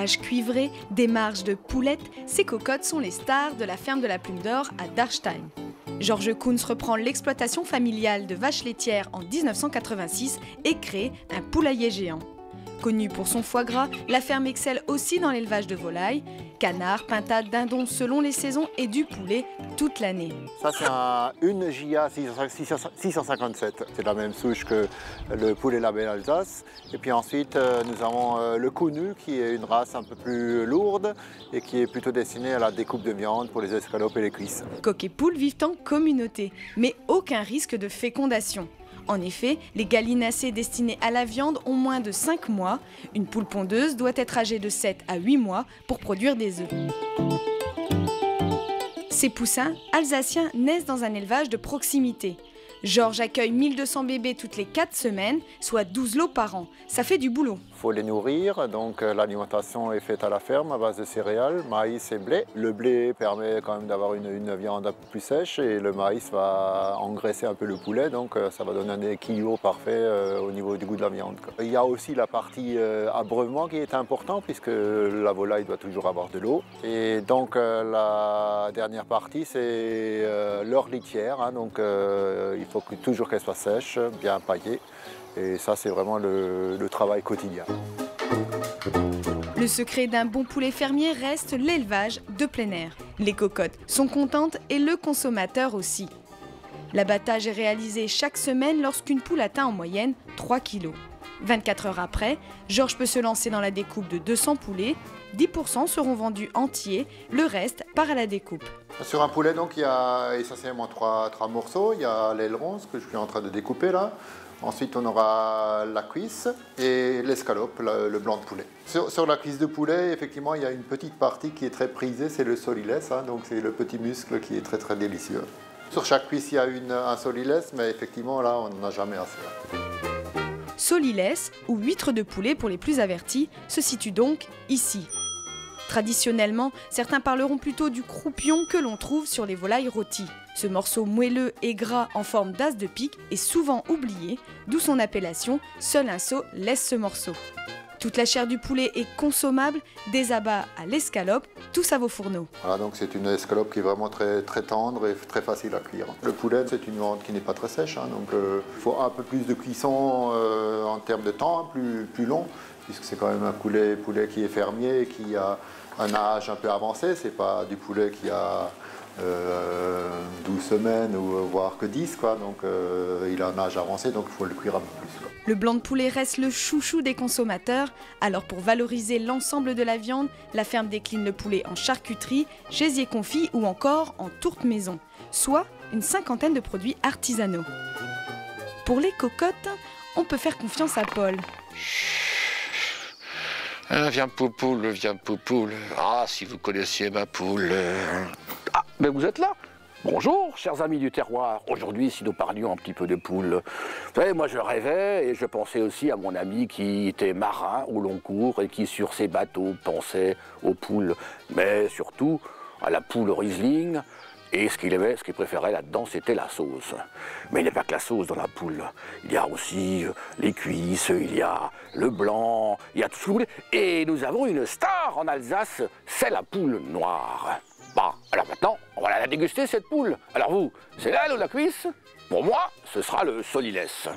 plumage cuivré, des marges de poulettes, ces cocottes sont les stars de la ferme de la Plume d'Or à Dachstein. Georges Koons reprend l'exploitation familiale de vaches laitières en 1986 et crée un poulailler géant. Connue pour son foie gras, la ferme excelle aussi dans l'élevage de volailles, canards, pintades, dindons selon les saisons et du poulet toute l'année. Ça c'est une JA 657, c'est la même souche que le poulet label Alsace. Et puis ensuite nous avons le Koonu qui est une race un peu plus lourde et qui est plutôt destinée à la découpe de viande pour les escalopes et les cuisses. Coqs et poules vivent en communauté, mais aucun risque de fécondation. En effet, les gallinacés destinés à la viande ont moins de 5 mois. Une poule pondeuse doit être âgée de 7 à 8 mois pour produire des œufs. Ces poussins alsaciens naissent dans un élevage de proximité. Georges accueille 1200 bébés toutes les 4 semaines, soit 12 lots par an. Ça fait du boulot. Il faut les nourrir, donc l'alimentation est faite à la ferme à base de céréales, maïs et blé. Le blé permet quand même d'avoir une viande un peu plus sèche et le maïs va engraisser un peu le poulet, donc ça va donner un équilibre parfait au niveau du goût de la viande. Il y a aussi la partie abreuvement qui est important puisque la volaille doit toujours avoir de l'eau. Et donc la dernière partie c'est leur litière, hein, donc il faut toujours qu'elle soit sèche, bien paillée. Et ça, c'est vraiment le travail quotidien. Le secret d'un bon poulet fermier reste l'élevage de plein air. Les cocottes sont contentes et le consommateur aussi. L'abattage est réalisé chaque semaine lorsqu'une poule atteint en moyenne 3 kg. 24 heures après, Georges peut se lancer dans la découpe de 200 poulets. 10% seront vendus entiers, le reste part à la découpe. Sur un poulet, donc, il y a essentiellement trois morceaux. Il y a l'aileron, ce que je suis en train de découper là. Ensuite, on aura la cuisse et l'escalope, le blanc de poulet. Sur la cuisse de poulet, effectivement, il y a une petite partie qui est très prisée, c'est le solilès, hein, donc c'est le petit muscle qui est très très délicieux. Sur chaque cuisse, il y a un solilès, mais effectivement, là, on n'en a jamais assez. Solilès, ou huître de poulet pour les plus avertis, se situe donc ici. Traditionnellement, certains parleront plutôt du croupion que l'on trouve sur les volailles rôties. Ce morceau moelleux et gras en forme d'as de pique est souvent oublié, d'où son appellation « Seul un seau laisse ce morceau ». Toute la chair du poulet est consommable, des abats à l'escalope, tout ça vos fourneaux. Voilà, donc c'est une escalope qui est vraiment très, très tendre et très facile à cuire. Le poulet, c'est une viande qui n'est pas très sèche, hein, donc il faut un peu plus de cuisson en termes de temps, hein, plus long, puisque c'est quand même un poulet qui est fermier et qui a un âge un peu avancé. C'est pas du poulet qui a 12 semaines ou voire que 10, quoi. Donc il a un âge avancé, donc il faut le cuire un peu plus, quoi. Le blanc de poulet reste le chouchou des consommateurs. Alors pour valoriser l'ensemble de la viande, la ferme décline le poulet en charcuterie, gésier confit ou encore en tourte maison, soit une 50aine de produits artisanaux. Pour les cocottes, on peut faire confiance à Paul. Viens poupoule, viens poupoule. Ah, si vous connaissiez ma poule. Ah, mais vous êtes là. Bonjour, chers amis du terroir. Aujourd'hui, si nous parlions un petit peu de poules. Vous savez, moi je rêvais et je pensais aussi à mon ami qui était marin au long cours et qui, sur ses bateaux, pensait aux poules. Mais surtout à la poule Riesling. Et ce qu'il aimait, ce qu'il préférait là-dedans, c'était la sauce. Mais il n'y a pas que la sauce dans la poule. Il y a aussi les cuisses, il y a le blanc, il y a tout ce que vous voulez. Et nous avons une star en Alsace, c'est la poule noire. Bon, alors maintenant, on va la déguster, cette poule. Alors vous, c'est l'aile ou la cuisse? Pour moi, ce sera le solilès.